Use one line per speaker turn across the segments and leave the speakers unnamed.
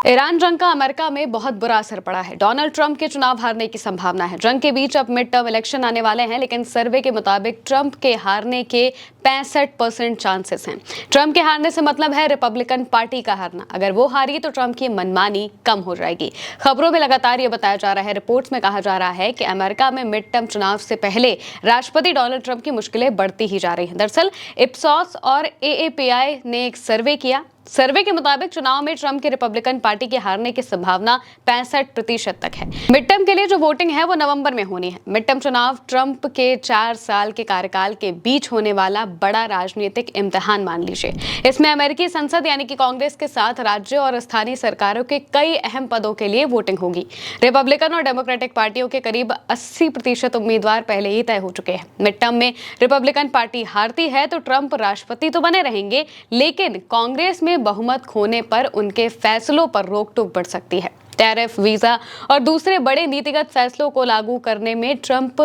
Iran जंग का America में बहुत बुरा असर पड़ा है। डोनाल्ड ट्रंप के चुनाव हारने की संभावना है। जंग के बीच अब मिड टर्म इलेक्शन आने वाले हैं, लेकिन सर्वे के मुताबिक ट्रंप के हारने के 65% चांसेस हैं। ट्रंप के हारने से मतलब है रिपब्लिकन पार्टी का हारना। अगर वो हारी तो ट्रंप की मनमानी कम हो जाएगी। खबरों में लगातार ये बताया जा रहा है, रिपोर्ट्स में कहा जा रहा है कि अमेरिका में मिड टर्म चुनाव से पहले राष्ट्रपति डोनाल्ड ट्रंप की मुश्किलें बढ़ती ही जा रही हैं। दरअसल इप्सॉस और एएपीआई ने एक सर्वे किया। सर्वे के मुताबिक चुनाव में ट्रंप के रिपब्लिकन पार्टी के हारने की संभावना 65% तक है। मिड टर्म के लिए जो वोटिंग है वो नवंबर में होनी है। मिड टर्म चुनाव ट्रंप के 4 साल के कार्यकाल के बीच होने वाला बड़ा राजनीतिक इम्तिहान मान लीजिए। इसमें अमेरिकी संसद यानी कि कांग्रेस के साथ राज्य और स्थानीय सरकारों के कई अहम पदों के लिए वोटिंग होगी। रिपब्लिकन और डेमोक्रेटिक पार्टियों के करीब 80% उम्मीदवार पहले ही तय हो चुके हैं। मिड टर्म में रिपब्लिकन पार्टी हारती है तो ट्रंप राष्ट्रपति तो बने रहेंगे, लेकिन कांग्रेस में बहुमत खोने पर उनके फैसलों पर रोक टोक बढ़ सकती है। टैरिफ, वीजा और दूसरे बड़े नीतिगत फैसलों को लागू करने में ट्रंप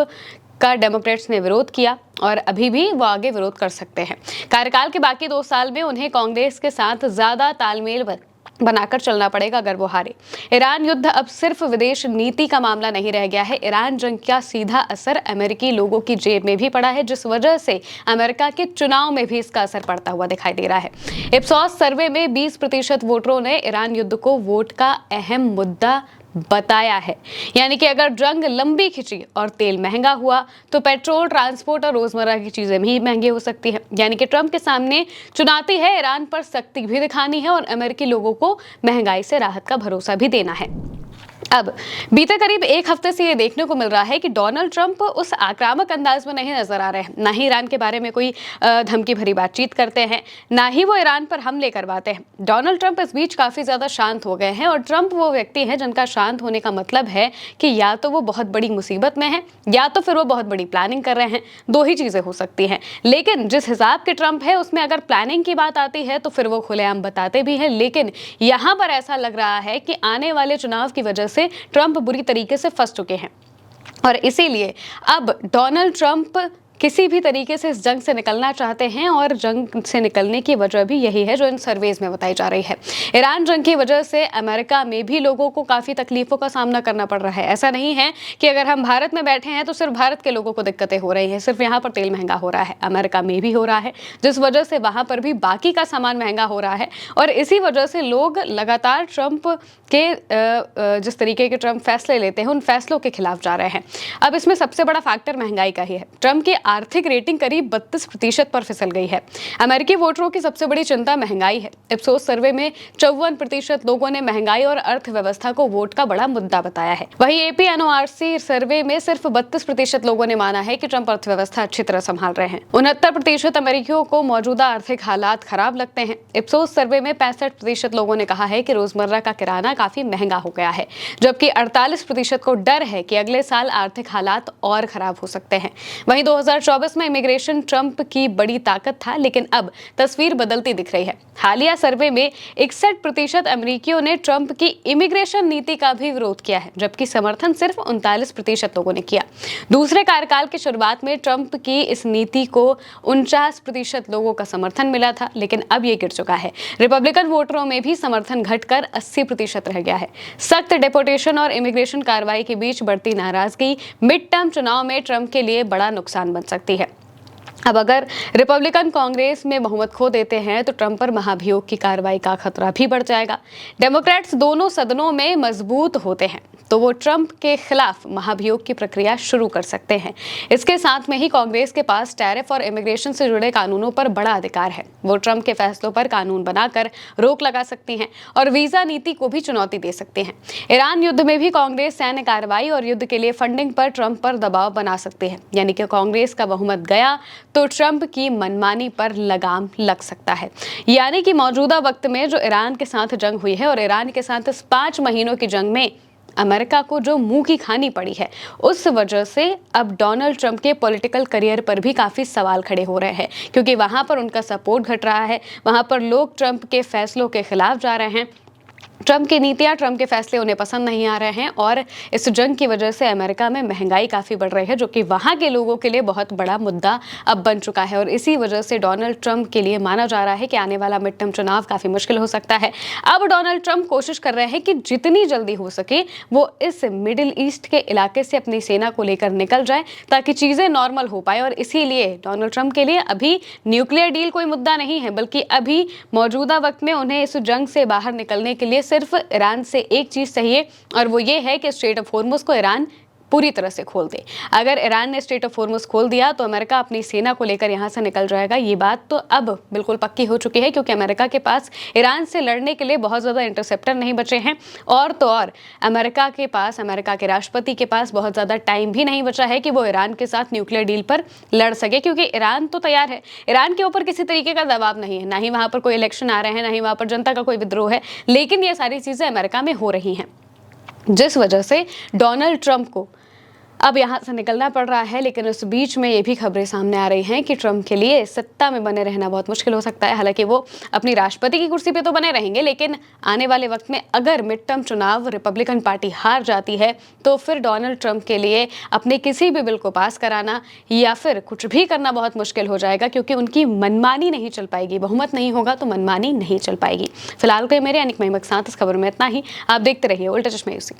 का डेमोक्रेट्स ने विरोध किया और अभी भी वो आगे विरोध कर सकते हैं। कार्यकाल के बाकी 2 साल में उन्हें कांग्रेस के साथ ज्यादा तालमेल बनाकर चलना पड़ेगा अगर वो हारे। ईरान युद्ध अब सिर्फ विदेश नीति का मामला नहीं रह गया है। ईरान जंग का सीधा असर अमेरिकी लोगों की जेब में भी पड़ा है, जिस वजह से अमेरिका के चुनाव में भी इसका असर पड़ता हुआ दिखाई दे रहा है। इप्सॉस सर्वे में 20% वोटरों ने ईरान युद्ध को वोट का अहम मुद्दा बताया है। यानी कि अगर जंग लंबी खिंची और तेल महंगा हुआ तो पेट्रोल, ट्रांसपोर्ट और रोजमर्रा की चीजें भी महंगी हो सकती हैं। यानी कि ट्रंप के सामने चुनौती है ईरान पर सख्ती भी दिखानी है और अमेरिकी लोगों को महंगाई से राहत का भरोसा भी देना है। अब बीते करीब 1 हफ्ते से ये देखने को मिल रहा है कि डोनाल्ड ट्रंप उस आक्रामक अंदाज में नहीं नजर आ रहे हैं। ना ही ईरान के बारे में कोई धमकी भरी बातचीत करते हैं, ना ही वो ईरान पर हमले करवाते हैं। डोनाल्ड ट्रंप इस बीच काफी ज्यादा शांत हो गए हैं और ट्रंप वो व्यक्ति है जिनका शांत होने का मतलब है कि या तो वो बहुत बड़ी मुसीबत में है या तो फिर वो बहुत बड़ी प्लानिंग कर रहे हैं। 2 ही चीजें हो सकती हैं। लेकिन जिस हिसाब के ट्रंप है उसमें अगर प्लानिंग की बात आती है तो फिर वो खुलेआम बताते भी हैं। लेकिन यहाँ पर ऐसा लग रहा है कि आने वाले चुनाव की वजह से ट्रंप बुरी तरीके से फंस चुके हैं और इसीलिए अब डोनाल्ड ट्रंप किसी भी तरीके से इस जंग से निकलना चाहते हैं और जंग से निकलने की वजह भी यही है जो इन सर्वेज में बताई जा रही है। ईरान जंग की वजह से अमेरिका में भी लोगों को काफ़ी तकलीफों का सामना करना पड़ रहा है। ऐसा नहीं है कि अगर हम भारत में बैठे हैं तो सिर्फ भारत के लोगों को दिक्कतें हो रही हैं, सिर्फ यहाँ पर तेल महंगा हो रहा है। अमेरिका में भी हो रहा है, जिस वजह से वहाँ पर भी बाकी का सामान महंगा हो रहा है और इसी वजह से लोग लगातार ट्रंप के जिस तरीके के ट्रंप फैसले लेते हैं उन फैसलों के खिलाफ जा रहे हैं। अब इसमें सबसे बड़ा फैक्टर महंगाई का ही है। ट्रंप की आर्थिक रेटिंग करीब 32% पर फिसल गई है। अमेरिकी वोटरों की सबसे बड़ी चिंता महंगाई है। इप्सोस सर्वे में 54% लोगों ने महंगाई और अर्थव्यवस्था को वोट का बड़ा मुद्दा बताया है। वहीं एपीएनओआरसी सर्वे में सिर्फ 32% लोगों ने माना है कि ट्रंप अर्थव्यवस्था अच्छी तरह संभाल रहे हैं। 69% अमेरिकियों को मौजूदा आर्थिक हालात खराब लगते हैं। इप्सोस सर्वे में 65% लोगों ने कहा है कि रोजमर्रा का किराना काफी महंगा हो गया है, जबकि 48% को डर है कि अगले साल आर्थिक हालात और खराब हो सकते हैं। वहीं 2024 में इमिग्रेशन ट्रंप की बड़ी ताकत था, लेकिन अब तस्वीर बदलती दिख रही है। हालिया सर्वे में 61% अमेरिकियों ने ट्रंप की इमिग्रेशन नीति का भी विरोध किया है, जबकि समर्थन सिर्फ 39% लोगों ने किया। दूसरे कार्यकाल की शुरुआत में ट्रंप की इस नीति को 49% लोगों का समर्थन मिला था, लेकिन अब ये गिर चुका है। रिपब्लिकन वोटरों में भी समर्थन घटकर 80% रह गया है। सख्त डिपोर्टेशन और इमिग्रेशन कार्रवाई के बीच बढ़ती नाराजगी मिड टर्म चुनाव में ट्रंप के लिए बड़ा नुकसान बन सकती है। अब अगर रिपब्लिकन कांग्रेस में बहुमत खो देते हैं तो ट्रंप पर महाभियोग की कार्रवाई का खतरा भी बढ़ जाएगा। डेमोक्रेट्स दोनों सदनों में मजबूत होते हैं तो वो ट्रंप के खिलाफ महाभियोग की प्रक्रिया शुरू कर सकते हैं। इसके साथ में ही कांग्रेस के पास टैरिफ और इमिग्रेशन से जुड़े कानूनों पर बड़ा अधिकार है। वो ट्रंप के फैसलों पर कानून बनाकर रोक लगा सकती हैं और वीजा नीति को भी चुनौती दे सकते हैं। ईरान युद्ध में भी कांग्रेस सैन्य कार्रवाई और युद्ध के लिए फंडिंग पर ट्रंप पर दबाव बना सकते हैं। यानी कि कांग्रेस का बहुमत गया तो ट्रंप की मनमानी पर लगाम लग सकता है। यानी कि मौजूदा वक्त में जो ईरान के साथ जंग हुई है और ईरान के साथ इस 5 महीनों की जंग में अमेरिका को जो मुंह की खानी पड़ी है, उस वजह से अब डोनाल्ड ट्रंप के पॉलिटिकल करियर पर भी काफ़ी सवाल खड़े हो रहे हैं, क्योंकि वहाँ पर उनका सपोर्ट घट रहा है, वहाँ पर लोग ट्रंप के फैसलों के खिलाफ जा रहे हैं ट्रंप की नीतियां, ट्रंप के फैसले उन्हें पसंद नहीं आ रहे हैं और इस जंग की वजह से अमेरिका में महंगाई काफ़ी बढ़ रही है, जो कि वहां के लोगों के लिए बहुत बड़ा मुद्दा अब बन चुका है। और इसी वजह से डोनाल्ड ट्रंप के लिए माना जा रहा है कि आने वाला मिड टर्म चुनाव काफ़ी मुश्किल हो सकता है। अब डोनाल्ड ट्रंप कोशिश कर रहे हैं कि जितनी जल्दी हो सके वो इस मिडिल ईस्ट के इलाके से अपनी सेना को लेकर निकल जाए, ताकि चीज़ें नॉर्मल हो पाए। और इसीलिए डोनाल्ड ट्रंप के लिए अभी न्यूक्लियर डील कोई मुद्दा नहीं है, बल्कि अभी मौजूदा वक्त में उन्हें इस जंग से बाहर निकलने के लिए सिर्फ ईरान से एक चीज चाहिए, और वो ये है कि स्ट्रेट ऑफ हॉर्मुज़ को ईरान पूरी तरह से खोल दे। अगर ईरान ने स्ट्रेट ऑफ हॉर्मुज़ खोल दिया तो अमेरिका अपनी सेना को लेकर यहां से निकल जाएगा। ये बात तो अब बिल्कुल पक्की हो चुकी है, क्योंकि अमेरिका के पास ईरान से लड़ने के लिए बहुत ज़्यादा इंटरसेप्टर नहीं बचे हैं, और तो और अमेरिका के पास, अमेरिका के राष्ट्रपति के पास बहुत ज़्यादा टाइम भी नहीं बचा है कि वो ईरान के साथ न्यूक्लियर डील पर लड़ सके, क्योंकि ईरान तो तैयार है। ईरान के ऊपर किसी तरीके का दबाव नहीं है, ना ही वहाँ पर कोई इलेक्शन आ रहे हैं, ना ही वहाँ पर जनता का कोई विद्रोह है, लेकिन ये सारी चीज़ें अमेरिका में हो रही हैं, जिस वजह से डोनाल्ड ट्रंप को अब यहाँ से निकलना पड़ रहा है। लेकिन उस बीच में ये भी खबरें सामने आ रही हैं कि ट्रंप के लिए सत्ता में बने रहना बहुत मुश्किल हो सकता है। हालांकि वो अपनी राष्ट्रपति की कुर्सी पे तो बने रहेंगे, लेकिन आने वाले वक्त में अगर मिड टर्म चुनाव रिपब्लिकन पार्टी हार जाती है तो फिर डोनाल्ड ट्रंप के लिए अपने किसी भी बिल को पास कराना या फिर कुछ भी करना बहुत मुश्किल हो जाएगा, क्योंकि उनकी मनमानी नहीं चल पाएगी। बहुमत नहीं होगा तो मनमानी नहीं चल पाएगी। फिलहाल के मेरे यानी साथ इस खबर में इतना ही। आप देखते रहिए उल्टा चश्मा यूसी।